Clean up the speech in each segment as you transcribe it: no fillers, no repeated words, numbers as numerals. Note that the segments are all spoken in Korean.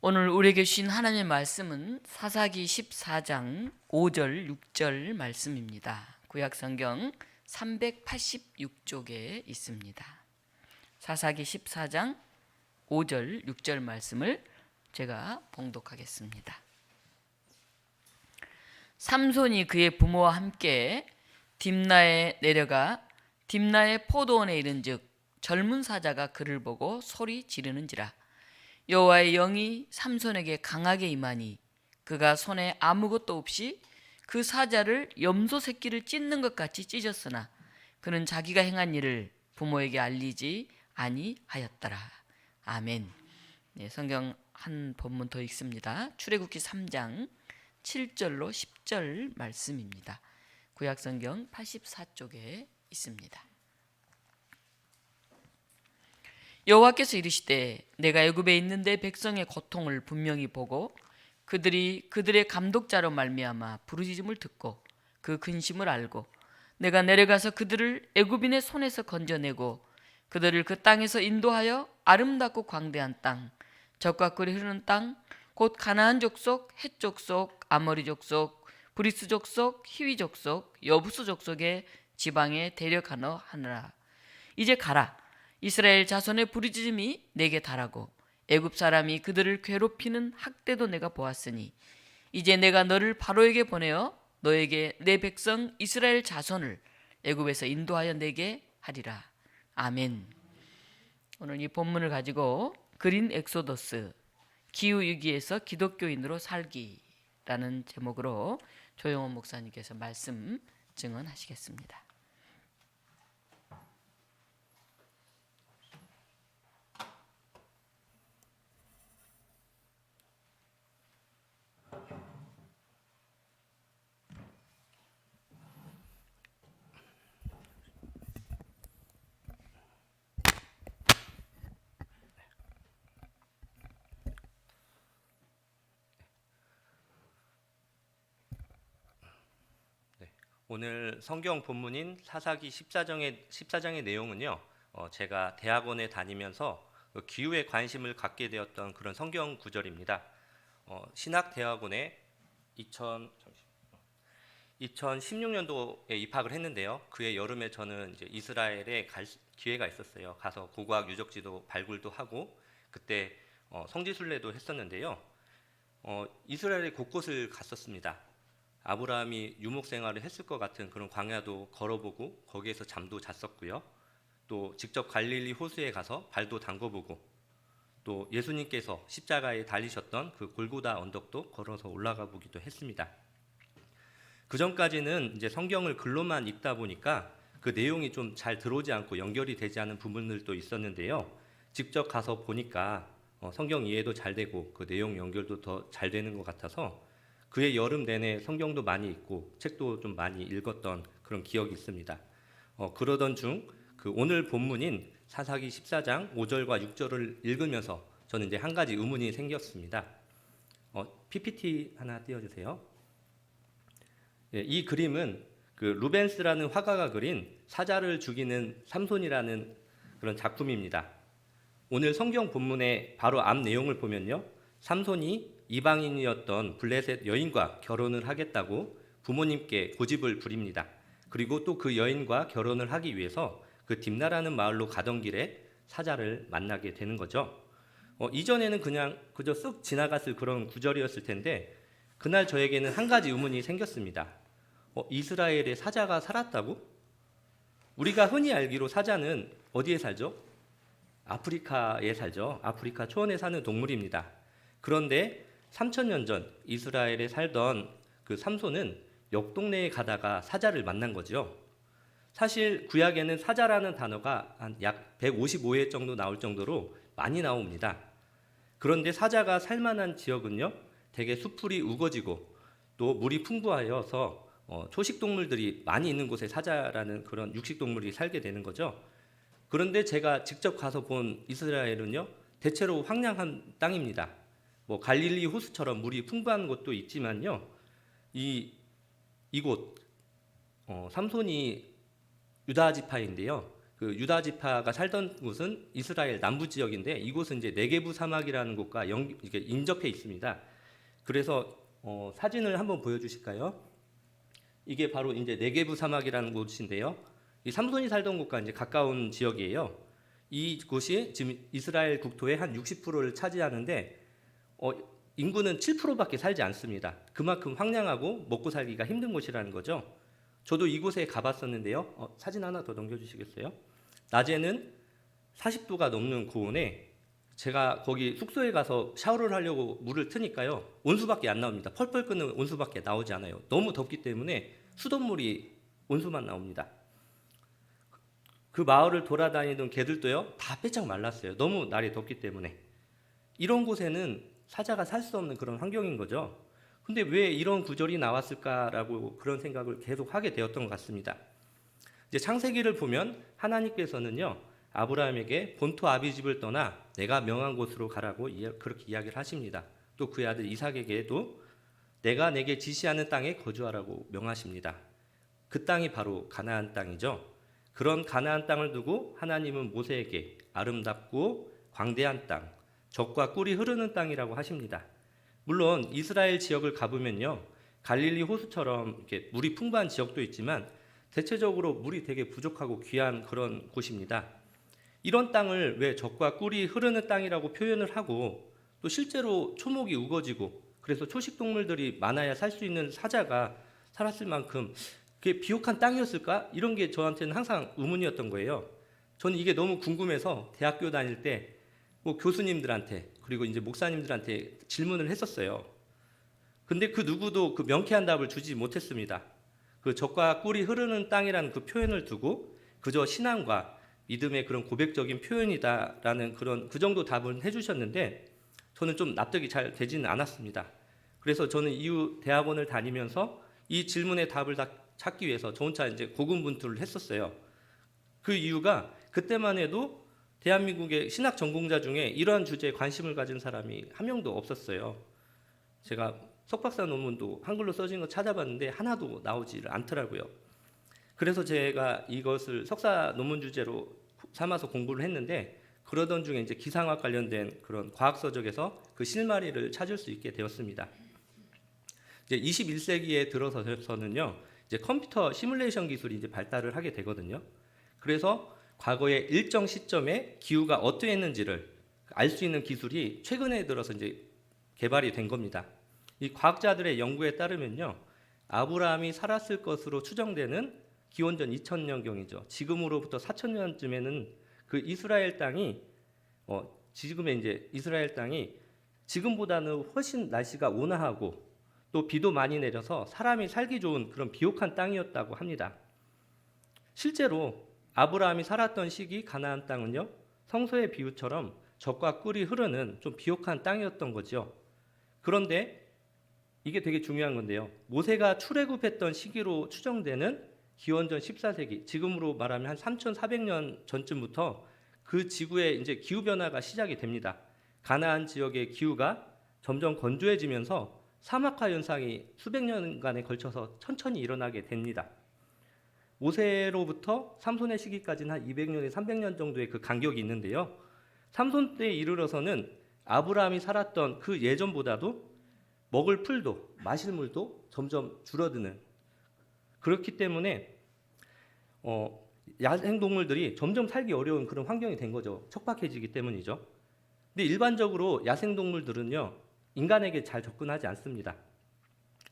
오늘 우리에게 주신 하나님의 말씀은 사사기 14장 5절 6절 말씀입니다. 구약성경 386쪽에 있습니다. 사사기 14장 5절 6절 말씀을 제가 봉독하겠습니다. 삼손이 그의 부모와 함께 딥나에 내려가 딥나의 포도원에 이른즉 젊은 사자가 그를 보고 소리 지르는지라. 여호와의 영이 삼손에게 강하게 임하니 그가 손에 아무것도 없이 그 사자를 염소 새끼를 찢는 것 같이 찢었으나 그는 자기가 행한 일을 부모에게 알리지 아니하였더라. 아멘. 네, 성경 한 본문 더 읽습니다. 출애굽기 3장 7절로 10절 말씀입니다. 구약성경 84쪽에 있습니다. 여호와께서 이르시되 내가 애굽에 있는 내 백성의 고통을 분명히 보고 그들이 그들의 감독자로 말미암아 부르짖음을 듣고 그 근심을 알고 내가 내려가서 그들을 애굽인의 손에서 건져내고 그들을 그 땅에서 인도하여 아름답고 광대한 땅, 젖과 꿀이 흐르는 땅, 곧 가나안 족속, 헷 족속, 아모리 족속, 브리스 족속, 히위 족속, 여부스 족속의 지방에 데려가너 하느라. 이제 가라. 이스라엘 자손의 부르짖음이 내게 달하고 애굽 사람이 그들을 괴롭히는 학대도 내가 보았으니 이제 내가 너를 바로에게 보내어 너에게 내 백성 이스라엘 자손을 애굽에서 인도하여 내게 하리라. 아멘. 오늘 이 본문을 가지고 그린 엑소더스, 기후위기에서 기독교인으로 살기라는 제목으로 조영원 목사님께서 말씀 증언하시겠습니다. 오늘 성경 본문인 사사기 14장의 내용은요, 제가 대학원에 다니면서 기후에 관심을 갖게 되었던 그런 성경 구절입니다. 신학대학원에 2016년도에 입학을 했는데요. 그해 여름에 저는 이제 이스라엘에 갈 기회가 있었어요. 가서 고고학 유적지도 발굴도 하고 그때 성지순례도 했었는데요. 이스라엘의 곳곳을 갔었습니다. 아브라함이 유목 생활을 했을 것 같은 그런 광야도 걸어보고 거기에서 잠도 잤었고요. 또 직접 갈릴리 호수에 가서 발도 담궈보고 또 예수님께서 십자가에 달리셨던 그 골고다 언덕도 걸어서 올라가 보기도 했습니다. 그 전까지는 이제 성경을 글로만 읽다 보니까 그 내용이 좀 잘 들어오지 않고 연결이 되지 않은 부분들도 있었는데요. 직접 가서 보니까 성경 이해도 잘 되고 그 내용 연결도 더 잘 되는 것 같아서 그해 여름 내내 성경도 많이 읽고 책도 좀 많이 읽었던 그런 기억이 있습니다. 그러던 중 그 오늘 본문인 사사기 14장 5절과 6절을 읽으면서 저는 이제 한 가지 의문이 생겼습니다. PPT 하나 띄워주세요. 이 그림은 그 루벤스라는 화가가 그린 사자를 죽이는 삼손이라는 그런 작품입니다. 오늘 성경 본문의 바로 앞 내용을 보면요, 삼손이 이방인이었던 블레셋 여인과 결혼을 하겠다고 부모님께 고집을 부립니다. 그리고 또 그 여인과 결혼을 하기 위해서 그 딥나라는 마을로 가던 길에 사자를 만나게 되는 거죠. 이전에는 그냥 그저 쓱 지나갔을 그런 구절이었을 텐데 그날 저에게는 한 가지 의문이 생겼습니다. 이스라엘에 사자가 살았다고? 우리가 흔히 알기로 사자는 어디에 살죠? 아프리카에 살죠. 아프리카 초원에 사는 동물입니다. 그런데 3000년 전 이스라엘에 살던 그 삼손은 옆 동네에 가다가 사자를 만난 거죠. 사실 구약에는 사자라는 단어가 한 약 155회 정도 나올 정도로 많이 나옵니다. 그런데 사자가 살만한 지역은요, 대개 수풀이 우거지고 또 물이 풍부하여서 초식동물들이 많이 있는 곳에 사자라는 그런 육식동물이 살게 되는 거죠. 그런데 제가 직접 가서 본 이스라엘은요, 대체로 황량한 땅입니다. 갈릴리 호수처럼 물이 풍부한 곳도 있지만요, 이곳 삼손이 유다 지파인데요, 그 유다 지파가 살던 곳은 이스라엘 남부 지역인데 이곳은 이제 네게부 사막이라는 곳과 이렇게 인접해 있습니다. 그래서 사진을 한번 보여주실까요? 이게 바로 이제 네게부 사막이라는 곳인데요. 이 삼손이 살던 곳과 이제 가까운 지역이에요. 이 곳이 지금 이스라엘 국토의 한 60%를 차지하는데 인구는 7%밖에 살지 않습니다. 그만큼 황량하고 먹고 살기가 힘든 곳이라는 거죠. 저도 이곳에 가봤었는데요. 사진 하나 더 넘겨주시겠어요? 낮에는 40도가 넘는 고온에 제가 거기 숙소에 가서 샤워를 하려고 물을 트니까요. 온수밖에 안 나옵니다. 펄펄 끓는 온수밖에 나오지 않아요. 너무 덥기 때문에 수돗물이 온수만 나옵니다. 그 마을을 돌아다니던 개들도요. 다 빼짝 말랐어요. 너무 날이 덥기 때문에. 이런 곳에는 사자가 살 수 없는 그런 환경인 거죠. 근데 왜 이런 구절이 나왔을까라고 그런 생각을 계속 하게 되었던 것 같습니다. 이제 창세기를 보면 하나님께서는요. 아브라함에게 본토 아비집을 떠나 내가 명한 곳으로 가라고 그렇게 이야기를 하십니다. 또 그의 아들 이삭에게도 내가 내게 지시하는 땅에 거주하라고 명하십니다. 그 땅이 바로 가나안 땅이죠. 그런 가나안 땅을 두고 하나님은 모세에게 아름답고 광대한 땅, 젖과 꿀이 흐르는 땅이라고 하십니다. 물론 이스라엘 지역을 가보면요. 갈릴리 호수처럼 이렇게 물이 풍부한 지역도 있지만 대체적으로 물이 되게 부족하고 귀한 그런 곳입니다. 이런 땅을 왜 젖과 꿀이 흐르는 땅이라고 표현을 하고 또 실제로 초목이 우거지고 그래서 초식 동물들이 많아야 살 수 있는 사자가 살았을 만큼 그게 비옥한 땅이었을까? 이런 게 저한테는 항상 의문이었던 거예요. 저는 이게 너무 궁금해서 대학교 다닐 때 뭐 교수님들한테 그리고 이제 목사님들한테 질문을 했었어요. 근데 그 누구도 그 명쾌한 답을 주지 못했습니다. 그 젖과 꿀이 흐르는 땅이라는 그 표현을 두고 그저 신앙과 믿음의 그런 고백적인 표현이다라는 그런 그 정도 답을 해주셨는데 저는 좀 납득이 잘 되지는 않았습니다. 그래서 저는 이후 대학원을 다니면서 이 질문의 답을 다 찾기 위해서 저 혼자 이제 고군분투를 했었어요. 그 이유가 그때만 해도 대한민국의 신학 전공자 중에 이러한 주제에 관심을 가진 사람이 한 명도 없었어요. 제가 석박사 논문도 한글로 써진 거 찾아봤는데 하나도 나오지를 않더라고요. 그래서 제가 이것을 석사 논문 주제로 삼아서 공부를 했는데 그러던 중에 이제 기상학 관련된 그런 과학 서적에서 그 실마리를 찾을 수 있게 되었습니다. 이제 21세기에 들어서는요. 이제 컴퓨터 시뮬레이션 기술이 이제 발달을 하게 되거든요. 그래서 과거의 일정 시점에 기후가 어떠했는지를 알 수 있는 기술이 최근에 들어서 이제 개발이 된 겁니다. 이 과학자들의 연구에 따르면요. 아브라함이 살았을 것으로 추정되는 기원전 2000년경이죠. 지금으로부터 4000년쯤에는 그 이스라엘 땅이 지금의 이제 이스라엘 땅이 지금보다는 훨씬 날씨가 온화하고 또 비도 많이 내려서 사람이 살기 좋은 그런 비옥한 땅이었다고 합니다. 실제로 아브라함이 살았던 시기 가나안 땅은요. 성서의 비유처럼 젖과 꿀이 흐르는 좀 비옥한 땅이었던 거죠. 그런데 이게 되게 중요한 건데요. 모세가 출애굽했던 시기로 추정되는 기원전 14세기, 지금으로 말하면 한 3,400년 전쯤부터 그 지구에 이제 기후 변화가 시작이 됩니다. 가나안 지역의 기후가 점점 건조해지면서 사막화 현상이 수백 년간에 걸쳐서 천천히 일어나게 됩니다. 모세로부터 삼손의 시기까지는 한 200년에서 300년 정도의 그 간격이 있는데요. 삼손 때에 이르러서는 아브라함이 살았던 그 예전보다도 먹을 풀도 마실 물도 점점 줄어드는 그렇기 때문에 야생동물들이 점점 살기 어려운 그런 환경이 된 거죠. 척박해지기 때문이죠. 근데 일반적으로 야생동물들은요. 인간에게 잘 접근하지 않습니다.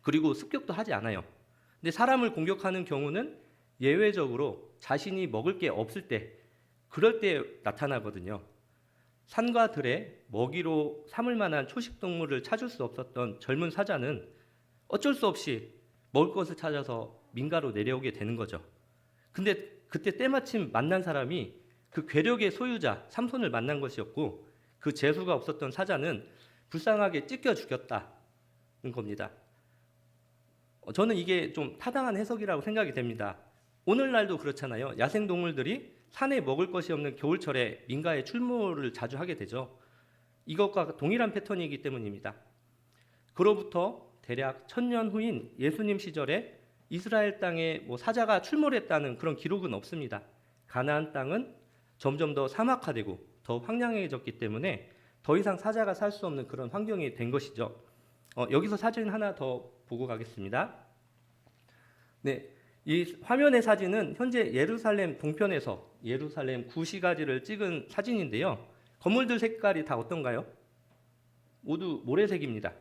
그리고 습격도 하지 않아요. 근데 사람을 공격하는 경우는 예외적으로 자신이 먹을 게 없을 때 그럴 때 나타나거든요. 산과 들에 먹이로 삼을 만한 초식 동물을 찾을 수 없었던 젊은 사자는 어쩔 수 없이 먹을 것을 찾아서 민가로 내려오게 되는 거죠. 근데 그때 때마침 만난 사람이 그 괴력의 소유자 삼손을 만난 것이었고 그 재수가 없었던 사자는 불쌍하게 찢겨 죽였다는 겁니다. 저는 이게 좀 타당한 해석이라고 생각이 됩니다. 오늘날도 그렇잖아요. 야생동물들이 산에 먹을 것이 없는 겨울철에 민가에 출몰을 자주 하게 되죠. 이것과 동일한 패턴이기 때문입니다. 그로부터 대략 1000년 후인 예수님 시절에 이스라엘 땅에 사자가 출몰했다는 그런 기록은 없습니다. 가나안 땅은 점점 더 사막화되고 더 황량해졌기 때문에 더 이상 사자가 살 수 없는 그런 환경이 된 것이죠. 여기서 사진 하나 더 보고 가겠습니다. 네, 이 화면의 사진은 현재 예루살렘 동편에서 예루살렘 구시가지를 찍은 사진인데요. 건물들 색깔이 다 어떤가요? 모두 모래색입니다.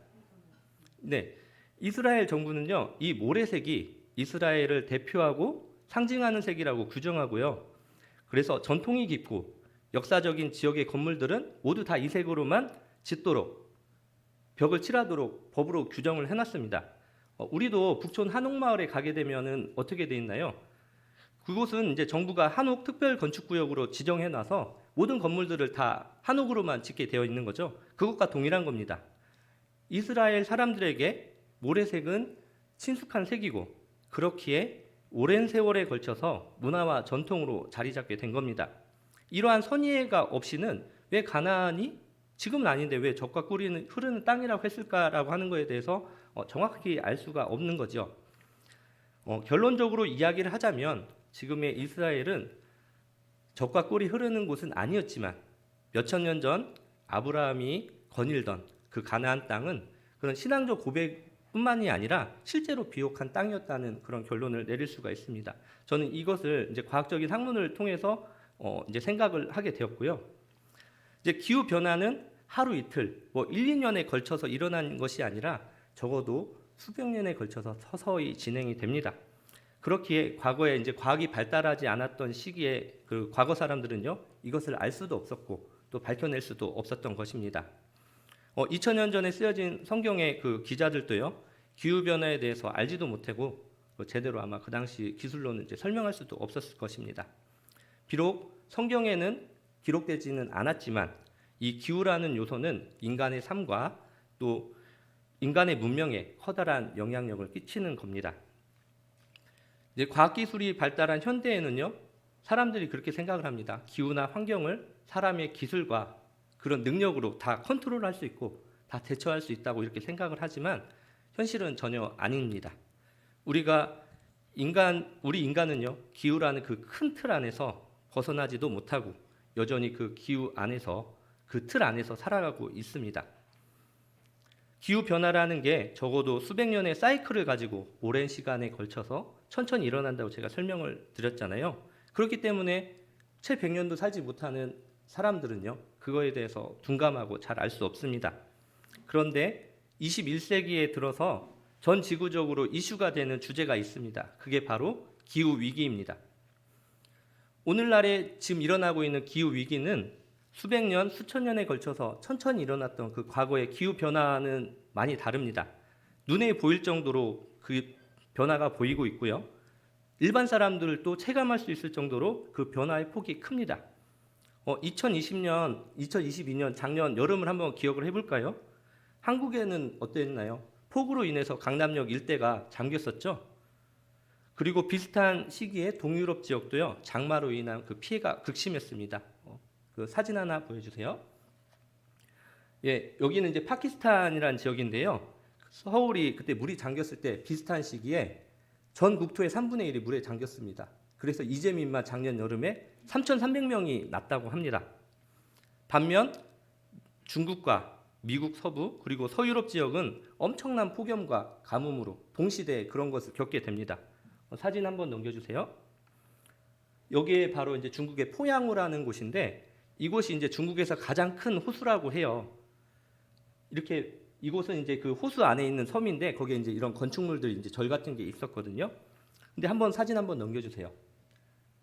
네, 이스라엘 정부는요, 이 모래색이 이스라엘을 대표하고 상징하는 색이라고 규정하고요. 그래서 전통이 깊고 역사적인 지역의 건물들은 모두 다 이 색으로만 짓도록 벽을 칠하도록 법으로 규정을 해놨습니다. 우리도 북촌 한옥마을에 가게 되면은 어떻게 돼 있나요? 그곳은 이제 정부가 한옥 특별건축구역으로 지정해놔서 모든 건물들을 다 한옥으로만 짓게 되어 있는 거죠. 그것과 동일한 겁니다. 이스라엘 사람들에게 모래색은 친숙한 색이고 그렇기에 오랜 세월에 걸쳐서 문화와 전통으로 자리 잡게 된 겁니다. 이러한 선의가 없이는 왜 가나안이 지금은 아닌데 왜 젖과 꿀이 흐르는 땅이라고 했을까라고 하는 것에 대해서 정확히 알 수가 없는 거죠. 결론적으로 이야기를 하자면 지금의 이스라엘은 젖과 꿀이 흐르는 곳은 아니었지만 몇천 년 전 아브라함이 거닐던 그 가나안 땅은 그런 신앙적 고백뿐만이 아니라 실제로 비옥한 땅이었다는 그런 결론을 내릴 수가 있습니다. 저는 이것을 이제 과학적인 학문을 통해서 이제 생각을 하게 되었고요. 이제 기후 변화는 하루 이틀, 1, 2년에 걸쳐서 일어난 것이 아니라 적어도 수백 년에 걸쳐서 서서히 진행이 됩니다. 그렇기에 과거에 이제 과학이 발달하지 않았던 시기에 그 과거 사람들은요, 이것을 알 수도 없었고 또 밝혀낼 수도 없었던 것입니다. 2000년 전에 쓰여진 성경의 그 기자들도요, 기후 변화에 대해서 알지도 못하고 제대로 아마 그 당시 기술로는 이제 설명할 수도 없었을 것입니다. 비록 성경에는 기록되지는 않았지만 이 기후라는 요소는 인간의 삶과 또 인간의 문명에 커다란 영향력을 끼치는 겁니다. 이제 과학기술이 발달한 현대에는요, 사람들이 그렇게 생각을 합니다. 기후나 환경을 사람의 기술과 그런 능력으로 다 컨트롤할 수 있고 다 대처할 수 있다고 이렇게 생각을 하지만 현실은 전혀 아닙니다. 우리 인간은요, 기후라는 그 큰 틀 안에서 벗어나지도 못하고 여전히 그 기후 안에서 그 틀 안에서 살아가고 있습니다. 기후 변화라는 게 적어도 수백 년의 사이클을 가지고 오랜 시간에 걸쳐서 천천히 일어난다고 제가 설명을 드렸잖아요. 그렇기 때문에 채 100년도 살지 못하는 사람들은요, 그거에 대해서 둔감하고 잘 알 수 없습니다. 그런데 21세기에 들어서 전 지구적으로 이슈가 되는 주제가 있습니다. 그게 바로 기후 위기입니다. 오늘날에 지금 일어나고 있는 기후 위기는 수백 년, 수천 년에 걸쳐서 천천히 일어났던 그 과거의 기후 변화는 많이 다릅니다. 눈에 보일 정도로 그 변화가 보이고 있고요. 일반 사람들도 체감할 수 있을 정도로 그 변화의 폭이 큽니다. 2022년 작년 여름을 한번 기억을 해볼까요? 한국에는 어땠나요? 폭우로 인해서 강남역 일대가 잠겼었죠. 그리고 비슷한 시기에 동유럽 지역도요, 장마로 인한 그 피해가 극심했습니다. 그 사진 하나 보여주세요. 예, 여기는 이제 파키스탄이라는 지역인데요. 서울이 그때 물이 잠겼을 때 비슷한 시기에 전 국토의 3분의 1이 물에 잠겼습니다. 그래서 이재민만 작년 여름에 3,300명이 났다고 합니다. 반면 중국과 미국 서부 그리고 서유럽 지역은 엄청난 폭염과 가뭄으로 동시대에 그런 것을 겪게 됩니다. 사진 한번 넘겨주세요. 여기에 바로 이제 중국의 포양호라는 곳인데 이곳이 이제 중국에서 가장 큰 호수라고 해요. 이렇게 이곳은 이제 그 호수 안에 있는 섬인데 거기에 이제 이런 건축물들이 이제 절 같은 게 있었거든요. 근데 한번 사진 한번 넘겨주세요.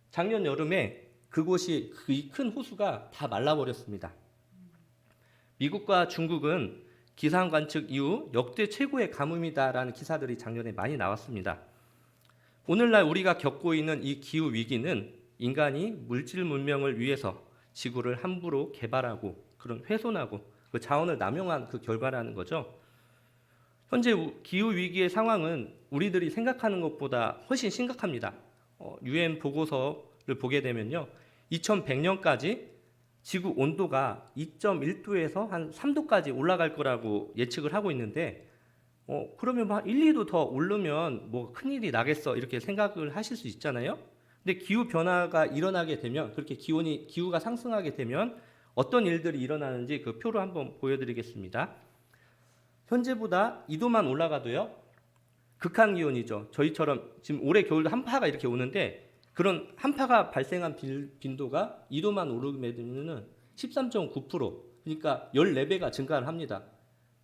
작년 여름에 그곳이 그 큰 호수가 다 말라버렸습니다. 미국과 중국은 기상 관측 이후 역대 최고의 가뭄이다라는 기사들이 작년에 많이 나왔습니다. 오늘날 우리가 겪고 있는 이 기후 위기는 인간이 물질 문명을 위해서 지구를 함부로 개발하고 그런 훼손하고 그 자원을 남용한 그 결과라는 거죠. 현재 기후 위기의 상황은 우리들이 생각하는 것보다 훨씬 심각합니다. UN 보고서를 보게 되면요, 2100년까지 지구 온도가 2.1도에서 한 3도까지 올라갈 거라고 예측을 하고 있는데, 그러면 한 1, 2도 더 오르면 뭐 큰일이 나겠어 이렇게 생각을 하실 수 있잖아요. 근데 기후 변화가 일어나게 되면, 그렇게 기후가 상승하게 되면 어떤 일들이 일어나는지 그 표로 한번 보여드리겠습니다. 현재보다 2도만 올라가도요, 극한 기온이죠. 저희처럼 지금 올해 겨울도 한파가 이렇게 오는데, 그런 한파가 발생한 빈도가 2도만 오르게 되면은 13.9%, 그러니까 14배가 증가를 합니다.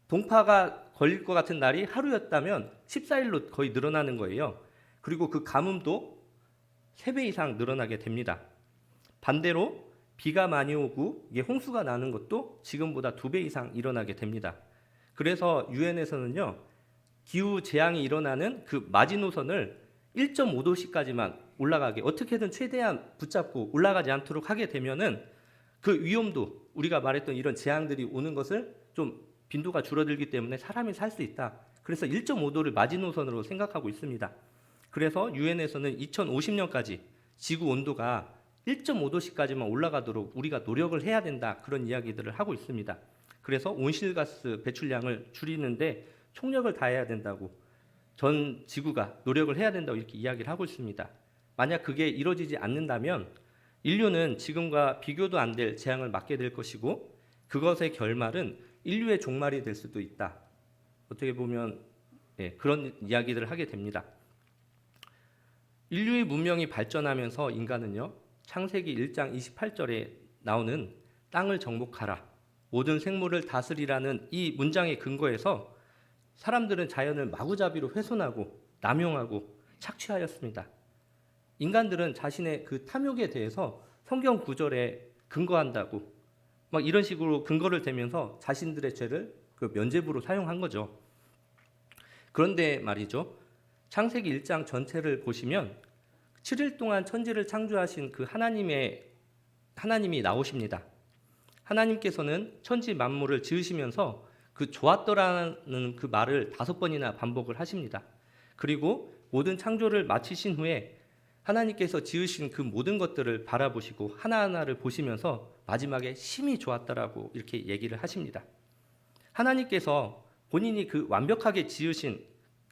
동파가 걸릴 것 같은 날이 하루였다면 14일로 거의 늘어나는 거예요. 그리고 그 가뭄도 3배 이상 늘어나게 됩니다. 반대로 비가 많이 오고 이게 홍수가 나는 것도 지금보다 2배 이상 일어나게 됩니다. 그래서 유엔에서는요, 기후 재앙이 일어나는 그 마지노선을 1.5도씨까지만 올라가게, 어떻게든 최대한 붙잡고 올라가지 않도록 하게 되면은 그 위험도, 우리가 말했던 이런 재앙들이 오는 것을 좀 빈도가 줄어들기 때문에 사람이 살 수 있다. 그래서 1.5도를 마지노선으로 생각하고 있습니다. 그래서 유엔에서는 2050년까지 지구 온도가 1.5도씨까지만 올라가도록 우리가 노력을 해야 된다, 그런 이야기들을 하고 있습니다. 그래서 온실가스 배출량을 줄이는데 총력을 다해야 된다고, 전 지구가 노력을 해야 된다고 이렇게 이야기를 하고 있습니다. 만약 그게 이루어지지 않는다면 인류는 지금과 비교도 안 될 재앙을 맞게 될 것이고, 그것의 결말은 인류의 종말이 될 수도 있다. 어떻게 보면 그런 이야기들을 하게 됩니다. 인류의 문명이 발전하면서 인간은요, 창세기 1장 28절에 나오는 땅을 정복하라, 모든 생물을 다스리라는 이 문장의 근거에서 사람들은 자연을 마구잡이로 훼손하고 남용하고 착취하였습니다. 인간들은 자신의 그 탐욕에 대해서 성경 구절에 근거한다고 막 이런 식으로 근거를 대면서 자신들의 죄를 그 면죄부로 사용한 거죠. 그런데 말이죠, 창세기 1장 전체를 보시면 7일 동안 천지를 창조하신 그 하나님이 나오십니다. 하나님께서는 천지 만물을 지으시면서 그 좋았더라는 그 말을 5번이나 반복을 하십니다. 그리고 모든 창조를 마치신 후에 하나님께서 지으신 그 모든 것들을 바라보시고 하나하나를 보시면서 마지막에 심히 좋았다라고 이렇게 얘기를 하십니다. 하나님께서 본인이 그 완벽하게 지으신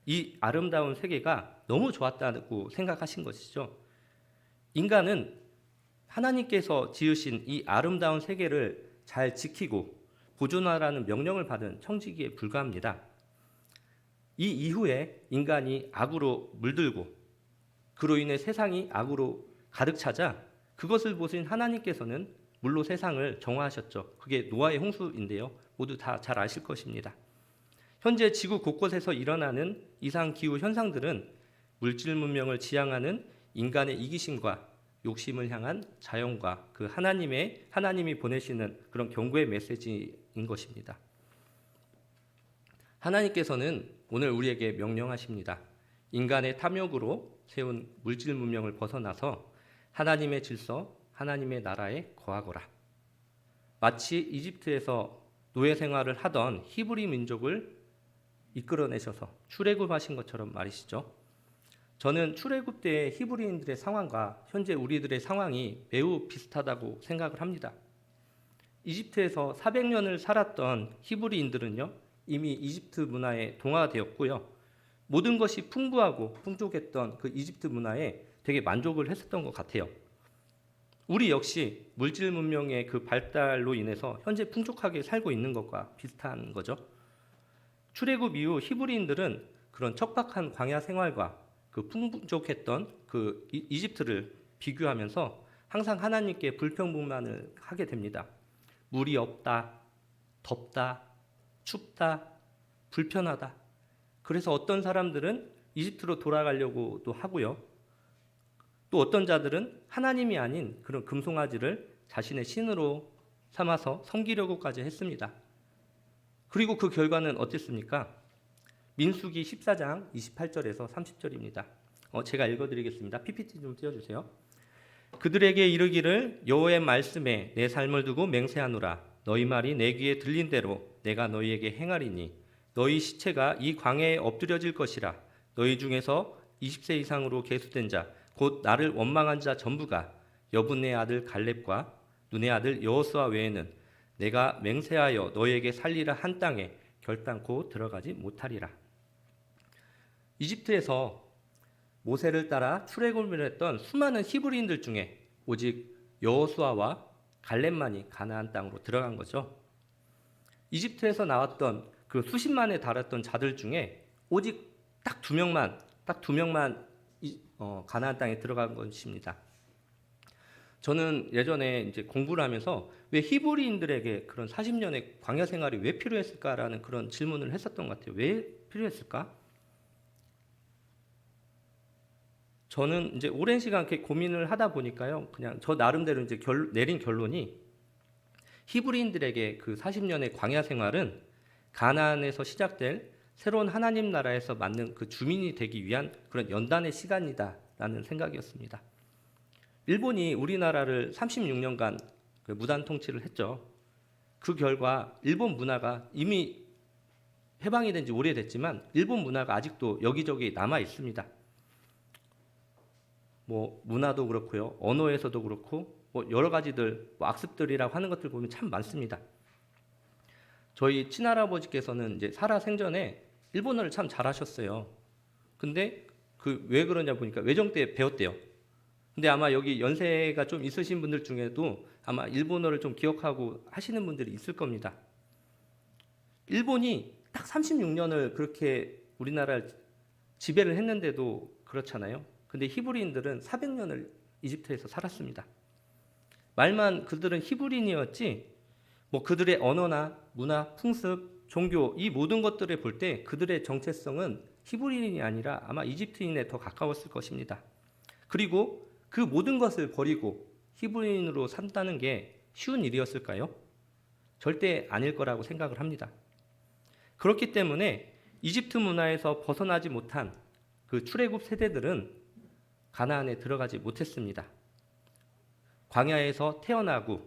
이 아름다운 세계가 너무 좋았다고 생각하신 것이죠. 인간은 하나님께서 지으신 이 아름다운 세계를 잘 지키고 보존하라는 명령을 받은 청지기에 불과합니다. 이 이후에 인간이 악으로 물들고 그로 인해 세상이 악으로 가득 차자 그것을 보신 하나님께서는 물로 세상을 정화하셨죠. 그게 노아의 홍수인데요. 모두 다 잘 아실 것입니다. 현재 지구 곳곳에서 일어나는 이상 기후 현상들은 물질 문명을 지향하는 인간의 이기심과 욕심을 향한 자연과 그 하나님이 보내시는 그런 경고의 메시지인 것입니다. 하나님께서는 오늘 우리에게 명령하십니다. 인간의 탐욕으로 세운 물질 문명을 벗어나서 하나님의 질서, 하나님의 나라에 거하거라. 마치 이집트에서 노예 생활을 하던 히브리 민족을 이끌어내셔서 출애굽하신 것처럼 말이시죠. 저는 출애굽 때의 히브리인들의 상황과 현재 우리들의 상황이 매우 비슷하다고 생각을 합니다. 이집트에서 400년을 살았던 히브리인들은요, 이미 이집트 문화에 동화되었고요. 모든 것이 풍부하고 풍족했던 그 이집트 문화에 되게 만족을 했었던 것 같아요. 우리 역시 물질 문명의 그 발달로 인해서 현재 풍족하게 살고 있는 것과 비슷한 거죠. 출애굽 이후 히브리인들은 그런 척박한 광야 생활과 그 풍족했던 그 이집트를 비교하면서 항상 하나님께 불평불만을 하게 됩니다. 물이 없다, 덥다, 춥다, 불편하다. 그래서 어떤 사람들은 이집트로 돌아가려고도 하고요. 또 어떤 자들은 하나님이 아닌 그런 금송아지를 자신의 신으로 삼아서 섬기려고까지 했습니다. 그리고 그 결과는 어땠습니까? 민수기 14장 28절에서 30절입니다. 제가 읽어드리겠습니다. PPT 좀 띄워주세요. 그들에게 이르기를 여호와의 말씀에 내 삶을 두고 맹세하노라. 너희 말이 내 귀에 들린 대로 내가 너희에게 행하리니 너희 시체가 이 광야에 엎드려질 것이라. 너희 중에서 20세 이상으로 계수된 자 곧 나를 원망한 자 전부가 여분의 아들 갈렙과 눈의 아들 여호수아 외에는 내가 맹세하여 너희에게 살리라 한 땅에 결단코 들어가지 못하리라. 이집트에서 모세를 따라 출애굽을 했던 수많은 히브리인들 중에 오직 여호수아와 갈렙만이 가나안 땅으로 들어간 거죠. 이집트에서 나왔던 그 수십만에 달했던 자들 중에 오직 딱 두 명만 가나안 땅에 들어간 것입니다. 저는 예전에 이제 공부를 하면서 왜 히브리인들에게 그런 40년의 광야 생활이 왜 필요했을까라는 그런 질문을 했었던 것 같아요. 왜 필요했을까? 저는 이제 오랜 시간 이렇게 고민을 하다 보니까요, 그냥 저 나름대로 이제 내린 결론이 히브리인들에게 그 40년의 광야 생활은 가나안에서 시작될 새로운 하나님 나라에서 맞는 그 주민이 되기 위한 그런 연단의 시간이다라는 생각이었습니다. 일본이 우리나라를 36년간 무단 통치를 했죠. 그 결과 일본 문화가 이미 해방이 된 지 오래됐지만 일본 문화가 아직도 여기저기 남아 있습니다. 뭐 문화도 그렇고요, 언어에서도 그렇고 뭐 여러 가지들 악습들이라고 하는 것들 보면 참 많습니다. 저희 친할아버지께서는 이제 살아 생전에 일본어를 참 잘하셨어요. 근데 그 왜 그러냐 보니까 외정 때 배웠대요. 근데 아마 여기 연세가 좀 있으신 분들 중에도 아마 일본어를 좀 기억하고 하시는 분들이 있을 겁니다. 일본이 딱 36년을 그렇게 우리나라를 지배를 했는데도 그렇잖아요. 근데 히브리인들은 400년을 이집트에서 살았습니다. 말만 그들은 히브리인이었지 뭐 그들의 언어나 문화, 풍습, 종교 이 모든 것들을 볼 때 그들의 정체성은 히브리인이 아니라 아마 이집트인에 더 가까웠을 것입니다. 그리고 그 모든 것을 버리고 히브리인으로 산다는 게 쉬운 일이었을까요? 절대 아닐 거라고 생각을 합니다. 그렇기 때문에 이집트 문화에서 벗어나지 못한 그 출애굽 세대들은 가나안에 들어가지 못했습니다. 광야에서 태어나고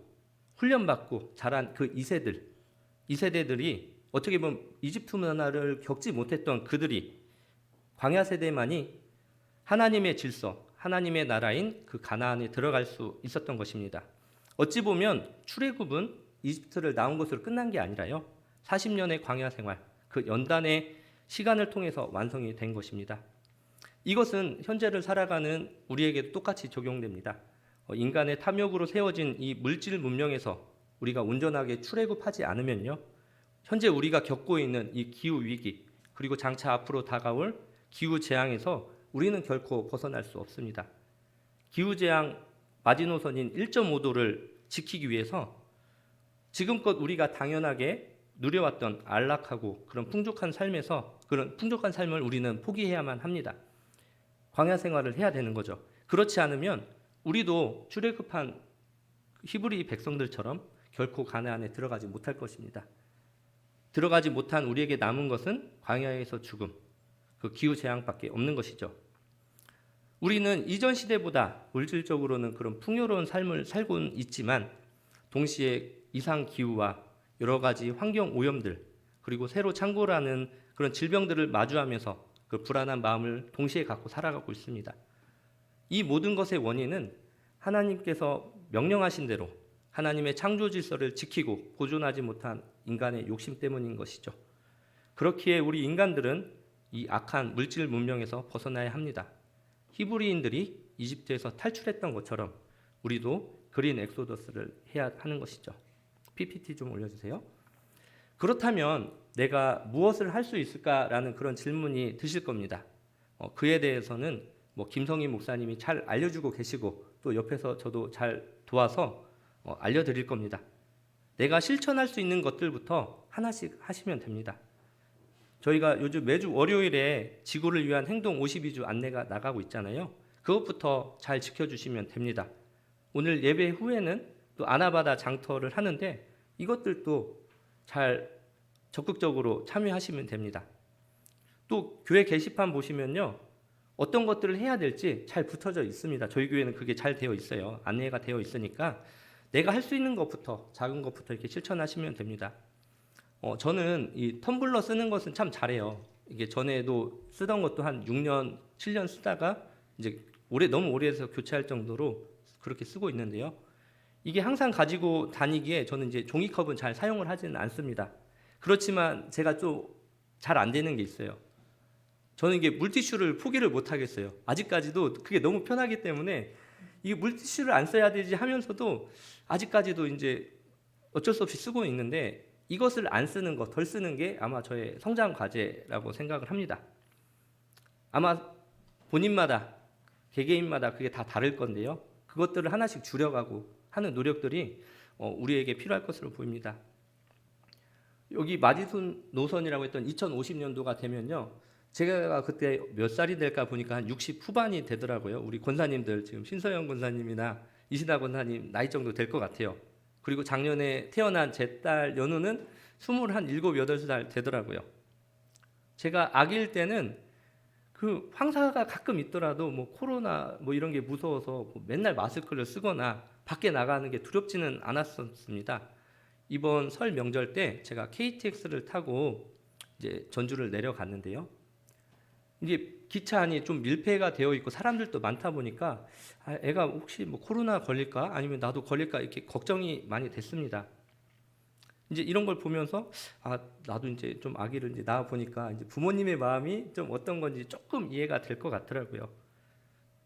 훈련받고 자란 그 2세대들이 어떻게 보면 이집트 문화를 겪지 못했던 그들이 광야 세대만이 하나님의 질서, 하나님의 나라인 그 가나안에 들어갈 수 있었던 것입니다. 어찌 보면 출애굽은 이집트를 나온 것으로 끝난 게 아니라요, 40년의 광야 생활, 그 연단의 시간을 통해서 완성이 된 것입니다. 이것은 현재를 살아가는 우리에게도 똑같이 적용됩니다. 인간의 탐욕으로 세워진 이 물질 문명에서 우리가 온전하게 출애굽하지 않으면요, 현재 우리가 겪고 있는 이 기후 위기 그리고 장차 앞으로 다가올 기후 재앙에서 우리는 결코 벗어날 수 없습니다. 기후 재앙 마지노선인 1.5도를 지키기 위해서 지금껏 우리가 당연하게 누려왔던 안락하고 그런 풍족한 삶에서 그런 풍족한 삶을 우리는 포기해야만 합니다. 광야 생활을 해야 되는 거죠. 그렇지 않으면 우리도 출애굽한 히브리 백성들처럼 결코 가나안에 들어가지 못할 것입니다. 들어가지 못한 우리에게 남은 것은 광야에서 죽음, 그 기후 재앙밖에 없는 것이죠. 우리는 이전 시대보다 물질적으로는 그런 풍요로운 삶을 살고는 있지만 동시에 이상 기후와 여러 가지 환경 오염들 그리고 새로 창궐하는 그런 질병들을 마주하면서 그 불안한 마음을 동시에 갖고 살아가고 있습니다. 이 모든 것의 원인은 하나님께서 명령하신 대로 하나님의 창조 질서를 지키고 보존하지 못한 인간의 욕심 때문인 것이죠. 그렇기에 우리 인간들은 이 악한 물질 문명에서 벗어나야 합니다. 히브리인들이 이집트에서 탈출했던 것처럼 우리도 그린 엑소더스를 해야 하는 것이죠. PPT 좀 올려주세요. 그렇다면 내가 무엇을 할 수 있을까라는 그런 질문이 드실 겁니다. 그에 대해서는 뭐 김성희 목사님이 잘 알려주고 계시고 또 옆에서 저도 잘 도와서 알려드릴 겁니다. 내가 실천할 수 있는 것들부터 하나씩 하시면 됩니다. 저희가 요즘 매주 월요일에 지구를 위한 행동 52주 안내가 나가고 있잖아요. 그것부터 잘 지켜주시면 됩니다. 오늘 예배 후에는 또 아나바다 장터를 하는데 이것들도 잘 적극적으로 참여하시면 됩니다. 또 교회 게시판 보시면요, 어떤 것들을 해야 될지 잘 붙어져 있습니다. 저희 교회는 그게 잘 되어 있어요. 안내가 되어 있으니까 내가 할 수 있는 것부터, 작은 것부터 이렇게 실천하시면 됩니다. 저는 이 텀블러 쓰는 것은 참 잘해요. 이게 전에도 쓰던 것도 한 6년, 7년 쓰다가 이제 너무 오래돼서 교체할 정도로 그렇게 쓰고 있는데요. 이게 항상 가지고 다니기에 저는 이제 종이컵은 잘 사용을 하지는 않습니다. 그렇지만 제가 좀 잘 안 되는 게 있어요. 저는 이게 물티슈를 포기를 못 하겠어요. 아직까지도 그게 너무 편하기 때문에 이 물티슈를 안 써야 되지 하면서도 아직까지도 이제 어쩔 수 없이 쓰고 있는데, 이것을 안 쓰는 것, 덜 쓰는 게 아마 저의 성장 과제라고 생각을 합니다. 아마 본인마다, 개개인마다 그게 다 다를 건데요. 그것들을 하나씩 줄여가고 하는 노력들이 우리에게 필요할 것으로 보입니다. 여기 마지노 노선이라고 했던 2050년도가 되면요, 제가 그때 몇 살이 될까 보니까 한 60 후반이 되더라고요. 우리 권사님들, 지금 신서영 권사님이나 이신하 권사님 나이 정도 될 것 같아요. 그리고 작년에 태어난 제 딸 연우는 27, 8살 되더라고요. 제가 아기일 때는 그 황사가 가끔 있더라도 뭐 코로나 뭐 이런 게 무서워서 뭐 맨날 마스크를 쓰거나 밖에 나가는 게 두렵지는 않았었습니다. 이번 설 명절 때 제가 KTX를 타고 이제 전주를 내려갔는데요. 이게 기차 안이 좀 밀폐가 되어 있고 사람들도 많다 보니까 애가 혹시 뭐 코로나 걸릴까 아니면 나도 걸릴까 이렇게 걱정이 많이 됐습니다. 이제 이런 걸 보면서 나도 이제 좀 아기를 이제 낳아 보니까 이제 부모님의 마음이 좀 어떤 건지 조금 이해가 될 것 같더라고요.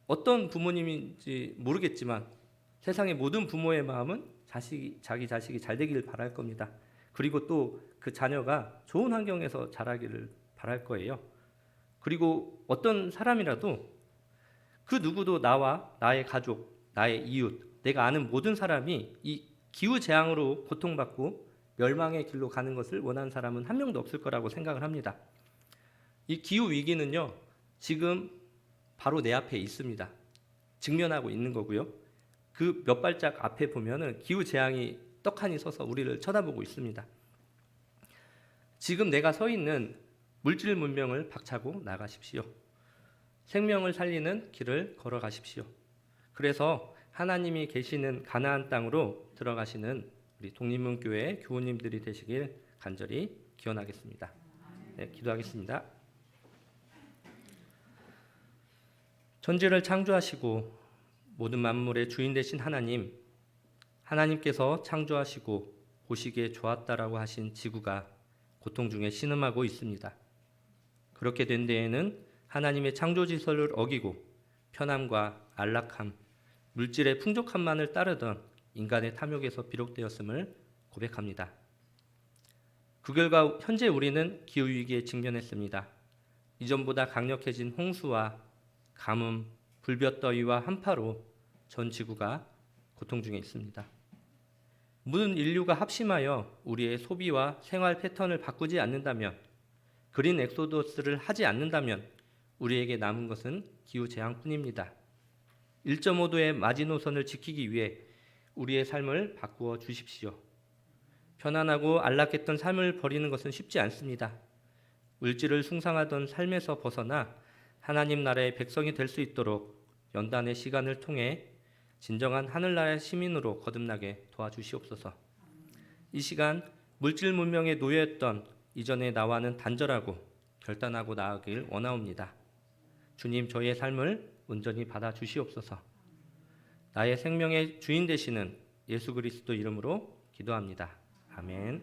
어떤 부모님인지 모르겠지만 세상의 모든 부모의 마음은 자기 자식이 잘 되기를 바랄 겁니다. 그리고 또 그 자녀가 좋은 환경에서 자라기를 바랄 거예요. 그리고 어떤 사람이라도 그 누구도 나와 나의 가족, 나의 이웃, 내가 아는 모든 사람이 이 기후 재앙으로 고통받고 멸망의 길로 가는 것을 원하는 사람은 한 명도 없을 거라고 생각을 합니다. 이 기후 위기는요, 지금 바로 내 앞에 있습니다. 직면하고 있는 거고요. 그 몇 발짝 앞에 보면은 기후 재앙이 떡하니 서서 우리를 쳐다보고 있습니다. 지금 내가 서 있는 물질 문명을 박차고 나가십시오. 생명을 살리는 길을 걸어가십시오. 그래서 하나님이 계시는 가나안 땅으로 들어가시는 우리 독립문교회 교우님들이 되시길 간절히 기원하겠습니다. 네, 기도하겠습니다. 천지를 창조하시고 모든 만물의 주인 되신 하나님, 하나님께서 창조하시고 보시기에 좋았다라고 하신 지구가 고통 중에 신음하고 있습니다. 그렇게 된 데에는 하나님의 창조 질서를 어기고 편함과 안락함, 물질의 풍족함만을 따르던 인간의 탐욕에서 비롯되었음을 고백합니다. 그 결과 현재 우리는 기후위기에 직면했습니다. 이전보다 강력해진 홍수와 가뭄, 불볕더위와 한파로 전 지구가 고통 중에 있습니다. 모든 인류가 합심하여 우리의 소비와 생활 패턴을 바꾸지 않는다면, 그린 엑소더스를 하지 않는다면 우리에게 남은 것은 기후 재앙뿐입니다. 1.5도의 마지노선을 지키기 위해 우리의 삶을 바꾸어 주십시오. 편안하고 안락했던 삶을 버리는 것은 쉽지 않습니다. 물질을 숭상하던 삶에서 벗어나 하나님 나라의 백성이 될 수 있도록 연단의 시간을 통해 진정한 하늘나라의 시민으로 거듭나게 도와주시옵소서. 이 시간 물질 문명에 노예했던 이전의 나와는 단절하고 결단하고 나아가길 원하옵니다. 주님, 저희의 삶을 온전히 받아 주시옵소서. 나의 생명의 주인 되시는 예수 그리스도 이름으로 기도합니다. 아멘.